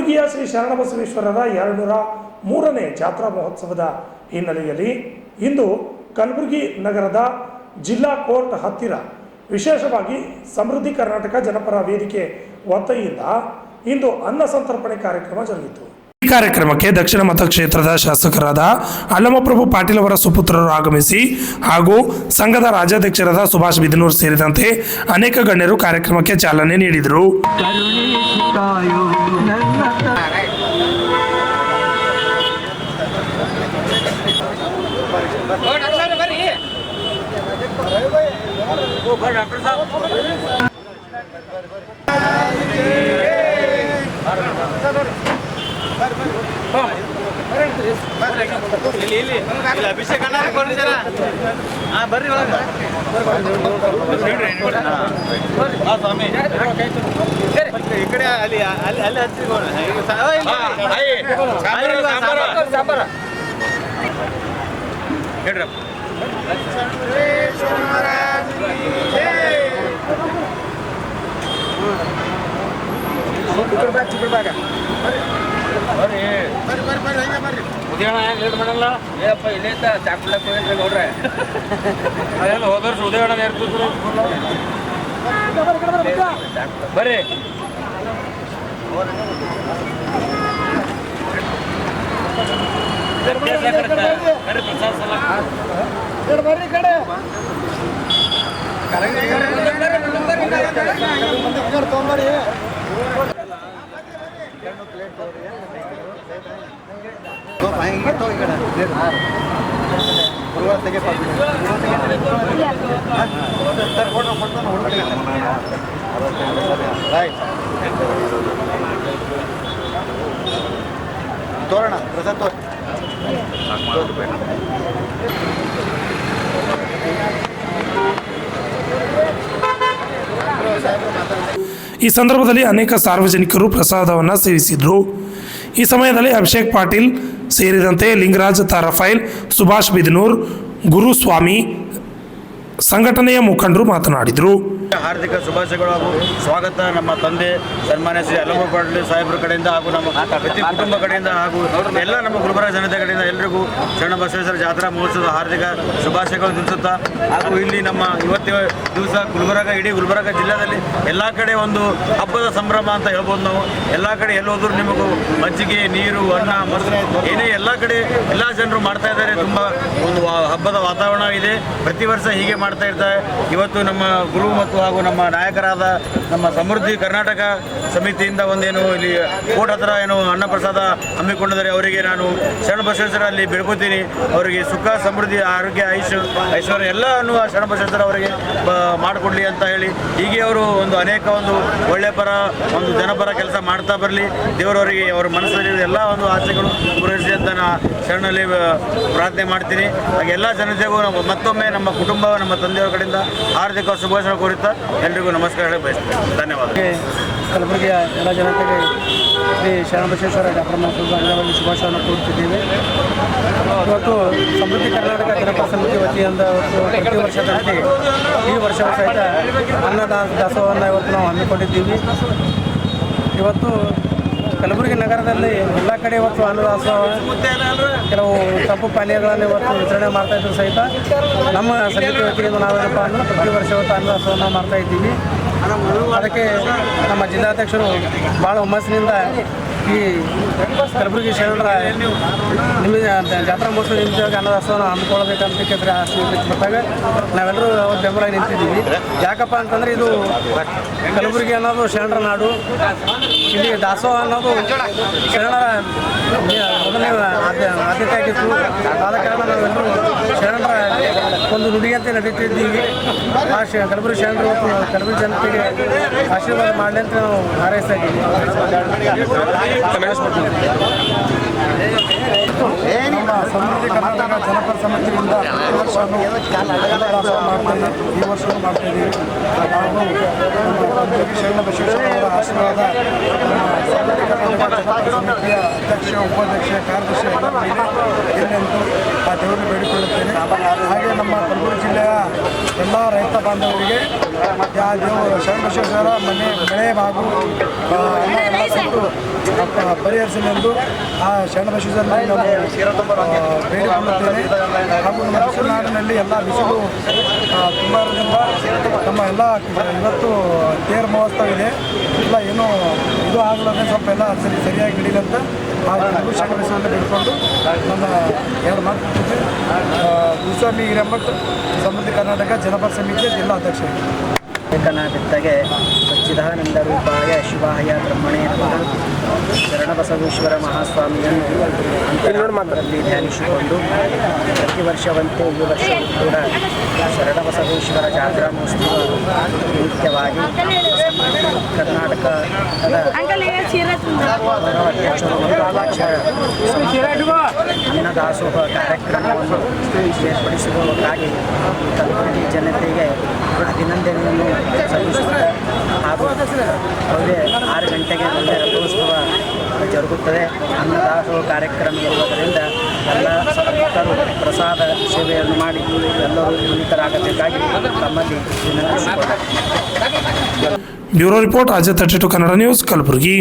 ಕಲಬುರಗಿಯ ಶ್ರೀ ಶರಣಬಸವೇಶ್ವರರ 203ನೇ ಜಾತ್ರಾ ಮಹೋತ್ಸವದ ಹಿನ್ನೆಲೆಯಲ್ಲಿ ಇಂದು ಕಲಬುರಗಿ ನಗರದ ಜಿಲ್ಲಾ ಕೋರ್ಟ್ ಹತ್ತಿರ ವಿಶೇಷವಾಗಿ ಸಮೃದ್ಧಿ ಕರ್ನಾಟಕ ಜನಪರ ವೇದಿಕೆ ವತಿಯಿಂದ ಇಂದು ಅನ್ನ ಸಂತರ್ಪಣೆ ಕಾರ್ಯಕ್ರಮ ಜರುಗಿತು. ಈ ಕಾರ್ಯಕ್ರಮಕ್ಕೆ ದಕ್ಷಿಣ ಮತಕ್ಷೇತ್ರದ ಶಾಸಕರಾದ ಅಲ್ಲಮಪ್ರಭು ಪಾಟೀಲ್ ಅವರ ಸುಪುತ್ರರು ಆಗಮಿಸಿ ಹಾಗೂ ಸಂಘದ ರಾಜ್ಯಾಧ್ಯಕ್ಷರಾದ ಸುಭಾಷ್ ಬಿದನೂರ್ ಸೇರಿದಂತೆ ಅನೇಕ ಗಣ್ಯರು ಕಾರ್ಯಕ್ರಮಕ್ಕೆ ಚಾಲನೆ ನೀಡಿದರು. ಅಭಿಷೇಕ್ ಅಣ್ಣ ಬರ್ರಿ ಸ್ವಾಮಿ ಈ ಕಡೆ ಅಲ್ಲಿ ಅಲ್ಲಿ ಅಲ್ಲಿ ಹಚ್ಚಿ ಹೇಳ್ರಪ್ಪ. ಉದಯಣ ಲೇಟ್ ಮಾಡಲ್ಲ ಏಪ್ಪ ಇಲ್ಲೇ ಚಾಕ್ಲಕ್ ಹೋಗಿಲ್ರಿ ನೋಡ್ರೆ ಅದೆಲ್ಲ ಹೋದ ವರ್ಷ ಉದಯಣ ಇರ್ತಿದ್ರು ಬರ್ರಿ ಬರ್ರಿ ಕಡೆ ತೊಂಬರಿ तो पाएंगे तो तोरण प्रसाद तो ಈ ಸಂದರ್ಭದಲ್ಲಿ ಅನೇಕ ಸಾರ್ವಜನಿಕರು ಪ್ರಸಾದವನ್ನು ಸೇವಿಸಿದರು. ಈ ಸಮಯದಲ್ಲಿ ಅಭಿಷೇಕ್ ಪಾಟೀಲ್ ಸೇರಿದಂತೆ ಲಿಂಗರಾಜ್ ತಾರಫೈಲ್, ಸುಭಾಷ್ ಬಿದನೂರ್, ಗುರುಸ್ವಾಮಿ ಸಂಘಟನೆಯ ಮುಖಂಡರು ಮಾತನಾಡಿದರು. ಹಾರ್ದಿಕ ಶುಭಾಶಯಗಳು ಹಾಗೂ ಸ್ವಾಗತ ನಮ್ಮ ತಂದೆ ಸನ್ಮಾನ್ಯ ಶ್ರೀ ಅಲ್ಲಮಪ್ರಭು ಪಾಟೀಲ್ ಸಾಹೇಬ್ರ ಕಡೆಯಿಂದ ಹಾಗೂ ನಮ್ಮ ಪ್ರತಿ ಕುಟುಂಬ ಕಡೆಯಿಂದ ಹಾಗೂ ಎಲ್ಲ ನಮ್ಮ ಗುಲ್ಬರ್ಗ ಜನತೆ ಕಡೆಯಿಂದ ಎಲ್ಲರಿಗೂ ಶರಣಬಸವೇಶ್ವರ ಜಾತ್ರಾ ಮಹೋತ್ಸವದ ಹಾರ್ದಿಕ ಶುಭಾಶಯಗಳು ತಿಳಿಸುತ್ತಾ ಹಾಗೂ ಇಲ್ಲಿ ನಮ್ಮ ಇವತ್ತಿನ ದಿವಸ ಗುಲ್ಬರ್ಗ ಇಡೀ ಗುಲ್ಬರ್ಗ ಜಿಲ್ಲೆಯಲ್ಲಿ ಎಲ್ಲ ಕಡೆ ಒಂದು ಹಬ್ಬದ ಸಂಭ್ರಮ ಅಂತ ಹೇಳ್ಬೋದು. ನಾವು ಎಲ್ಲ ಕಡೆ ಎಲ್ಲೋದ್ರೂ ನಿಮಗೂ ಮಜ್ಜಿಗೆ, ನೀರು, ಅನ್ನ, ಮೊಸರು ಏನೇ ಎಲ್ಲ ಕಡೆ ಎಲ್ಲ ಜನರು ಮಾಡ್ತಾ ಇದ್ದಾರೆ. ತುಂಬ ಒಂದು ಹಬ್ಬದ ವಾತಾವರಣ ಇದೆ. ಪ್ರತಿ ವರ್ಷ ಹೀಗೆ ಮಾಡ್ತಾ ಇರ್ತಾರೆ. ಇವತ್ತು ನಮ್ಮ ಗುರು ಮತ್ತು ಹಾಗೂ ನಮ್ಮ ನಾಯಕರಾದ ನಮ್ಮ ಸಮೃದ್ಧಿ ಕರ್ನಾಟಕ ಸಮಿತಿಯಿಂದ ಒಂದೇನು ಇಲ್ಲಿ ಕೋರ್ಟ್ ಹತ್ರ ಏನು ಅನ್ನಪ್ರಸಾದ ಹಮ್ಮಿಕೊಂಡಿದ್ದಾರೆ. ಅವರಿಗೆ ನಾನು ಶರಣಬಸವೇಶ್ವರ ಅಲ್ಲಿ ಬೇಡ್ಕೋತೀನಿ. ಅವರಿಗೆ ಸುಖ, ಸಮೃದ್ಧಿ, ಆರೋಗ್ಯ, ಐಶ್ವರ್ಯ ಎಲ್ಲವನ್ನು ಶರಣಬಸವೇಶ್ವರ ಅವರಿಗೆ ಮಾಡಿಕೊಡ್ಲಿ ಅಂತ ಹೇಳಿ ಹೀಗೆ ಅವರು ಒಂದು ಅನೇಕ ಒಂದು ಒಳ್ಳೆ ಪರ ಒಂದು ಜನಪರ ಕೆಲಸ ಮಾಡ್ತಾ ಬರಲಿ. ದೇವರವರಿಗೆ ಅವರ ಮನಸ್ಸಲ್ಲಿ ಎಲ್ಲ ಒಂದು ಆಸೆಗಳು ಪೂರೈಸಿ ಅಂತ ನಾನು ಶರಣಲ್ಲಿ ಪ್ರಾರ್ಥನೆ ಮಾಡ್ತೀನಿ. ಹಾಗೆ ಎಲ್ಲ ಜನತೆಗೂ ಮತ್ತೊಮ್ಮೆ ನಮ್ಮ ಕುಟುಂಬ, ನಮ್ಮ ತಂದೆಯವರ ಕಡೆಯಿಂದ ಹಾರ್ದಿಕ ಶುಭಾಶಯ ಕೋರುತ್ತಾ ಎಲ್ರಿಗೂ ನಮಸ್ಕಾರ ಹೇಳಿ ಬಯಸ್ತೇನೆ. ಧನ್ಯವಾದ. ಕಲಬುರಗಿಯ ಎಲ್ಲ ಜನತೆಗೆ ಶ್ರೀ ಶರಣಬಸವೇಶ್ವರ ಜಾತ್ರಾ ಮಹೋತ್ಸವದ ಅಂಗವಾಗಿ ಶುಭಾಶಯವನ್ನು ಕೋರುತ್ತಿದ್ದೇವೆ. ಇವತ್ತು ಸಮೃದ್ಧಿ ಕರ್ನಾಟಕ ಜನಪರ ಸಮಿತಿ ವತಿಯಿಂದ ಪ್ರತಿ ವರ್ಷದಂತೆ ಈ ವರ್ಷವೂ ಸಹಿತ ಅನ್ನದಾಸೋಹವನ್ನು ಇವತ್ತು ನಾವು ಹಮ್ಮಿಕೊಂಡಿದ್ದೀವಿ. ಇವತ್ತು ಕಲಬುರಗಿ ನಗರದಲ್ಲಿ ಎಲ್ಲ ಕಡೆ ಇವತ್ತು ಅನ್ನದಾಸೋಹ, ಕೆಲವು ತಂಪು ಪಾನೀಯಗಳನ್ನು ಇವತ್ತು ವಿತರಣೆ ಮಾಡ್ತಾಯಿದ್ರು ಸಹಿತ ನಮ್ಮ ಸಮಿತಿ ವತಿಯಿಂದ ನಾವೇನಪ್ಪ ಅಂದ್ರೆ ಪ್ರತಿ ವರ್ಷ ಇವತ್ತು ಅನ್ನದಾಸೋಹವನ್ನು ಮಾಡ್ತಾ ಇದ್ದೀವಿ. ಅದಕ್ಕೆ ನಮ್ಮ ಜಿಲ್ಲಾಧ್ಯಕ್ಷರು ಭಾಳ ಹುಮ್ಮಸ್ಸಿನಿಂದ ಈ ಕಲಬುರಗಿ ಶರಣರ ಜಾತ್ರಾ ಮಹೋತ್ಸವ ನಿಮಿಷವಾಗಿ ಅನ್ನದಾಸೋಹವನ್ನು ಹಮ್ಮಿಕೊಳ್ಬೇಕಂತ ಆಸೆ ವ್ಯಕ್ತಪಟ್ಟಾಗ ನಾವೆಲ್ಲರೂ ಬೆಂಬಲ ನಿಂತಿದ್ದೀವಿ. ಯಾಕಪ್ಪ ಅಂತಂದರೆ ಇದು ಕಲಬುರಗಿ ಅನ್ನೋದು ಶರಣರ ನಾಡು. ಇಲ್ಲಿ ದಾಸೋಹ ಅನ್ನೋದು ಶರಣರ ಮೊದಲನೇ ಆದ್ಯತೆ ಆಗಿತ್ತು. ಆದ ಕಾರಣ ನಾವೆಲ್ಲರೂ ಶರಣರ ಒಂದು ನುಡಿಯಂತೆ ನಡೀತಿದ್ದೀವಿ. ಆ ಕಲಬುರಗಿ ಶರಣರು ಕಲಬುರಗಿ ಜನತೆಗೆ ಆಶೀರ್ವಾದ ಮಾಡಲಿ ಅಂತ ನಾವು ಹಾರೈಸ್ತಾ ಇದ್ದೀವಿ. ನಮ್ಮ ಸಮೃದ್ಧಿ ಕರ್ನಾಟಕ ಜನಪರ ಸಮಿತಿಯಿಂದ ಈ ವರ್ಷವೂ ಮಾಡ್ತಾಯಿದ್ದೀವಿ. ನಾವು ಶರಣಬಸವೇಶ್ವರ ಅವರ ಆಶೀರ್ವಾದ ಸಮೃದ್ಧಿ ಕರ್ನಾಟಕ ಜನಪರ ಸಮಿತಿಯ ಅಧ್ಯಕ್ಷ, ಉಪಾಧ್ಯಕ್ಷ, ಕಾರ್ಯದರ್ಶಿ ಎಲ್ಲೆಂದು ಆ ದೇವರನ್ನು ಬೇಡಿಕೊಳ್ಳುತ್ತೇನೆ. ಹಾಗೆ ನಮ್ಮ ಕಲಬುರಗಿ ಜಿಲ್ಲೆಯ ಎಲ್ಲ ರೈತ ಬಾಂಧವರಿಗೆ ದೇವರು ಶರಣಬಸವೇಶ್ವರ ಮಳೆ ಹಾಗೂ ಎಲ್ಲ ಕೊಟ್ಟು ಪರಿಹರಿಸಲೆಂದು ಆ ಶರಣಬಸವೇಶ್ವರನಲ್ಲಿ ಬೇಡಿಕೊಳ್ಳುತ್ತೇನೆ. ಹಾಗೂ ನಮ್ಮ ಬಿಸಿಲುನಾಡಿನಲ್ಲಿ ಎಲ್ಲ ಬಿಸಿಲು ತುಂಬ ಇರೋದ್ರಿಂದ ನಮ್ಮ ಎಲ್ಲ ಇವತ್ತು ತೇರು ಮಹೋತ್ಸವ ಇದೆ. ಎಲ್ಲ ಏನೋ ಇದು ಆಗಲಾದ್ರೆ ಸ್ವಲ್ಪ ಎಲ್ಲ ಸರಿಯಾಗಿ ಹಿಡಿಲಂತ ಆ ಶರಣಬಸವೇಶ್ವರನ ಬಿಡ್ಕೊಂಡು ನನ್ನ ಎರಡು ಮಾತು ಗುರುಸ್ವಾಮಿ ಹಿರೇಮಠ್ ಸಮೃದ್ಧಿ ಕರ್ನಾಟಕ ಜನಪರ ಸಮಿತಿಯ ಜಿಲ್ಲಾಧ್ಯಕ್ಷ. ಏಕನಾಥಿತ್ತಗೆ ಸಚ್ಚಿದಾನಂದ ರೂಪಾಯ ಶಿವಾಯ ಬ್ರಹ್ಮಣೇ ನಮಃ. ಶರಣಬಸವೇಶ್ವರ ಮಹಾಸ್ವಾಮಿಯನ್ನು ಅಂತರಾತ್ಮದಲ್ಲಿ ಧ್ಯಾನಿಸಿಕೊಂಡು ಪ್ರತಿ ವರ್ಷವಂತೆ ಈ ವರ್ಷವೂ ಕೂಡ ಶರಣಬಸವೇಶ್ವರ ಜಾತ್ರಾ ಮಹೋತ್ಸವ ನಿಮಿತ್ತವಾಗಿ ಕರ್ನಾಟಕದ ಅಧ್ಯಕ್ಷರು ಅನ್ನದಾಸೋಹ ಕಾರ್ಯಕ್ರಮವನ್ನು ಏರ್ಪಡಿಸುವುದಕ್ಕಾಗಿ ಕಲಬುರಗಿ ಜನತೆಗೆ ಅಭಿನಂದನೆಯನ್ನು ಸಲ್ಲಿಸುತ್ತಾ ಹಾಗೂ ಒಳ್ಳೆ 6 ಗಂಟೆಗೆ ಒಳ್ಳೆ ರಥೋತ್ಸವ ಜರುಗುತ್ತದೆ. ಅನ್ನದಾಸೋಹ ಕಾರ್ಯಕ್ರಮ ಇರುವುದರಿಂದ ಎಲ್ಲ ಭಕ್ತರು ಪ್ರಸಾದ ಸೇವೆಯನ್ನು ಮಾಡಿ ಎಲ್ಲರೂ ಪುನೀತರಾಗಬೇಕಾಗಿ ತಮ್ಮಲ್ಲಿ ವಿನಂತಿಸಿಕೊಳ್ಳುತ್ತೇವೆ. Bureau report Ajay 32 Kannada news Kalaburagi.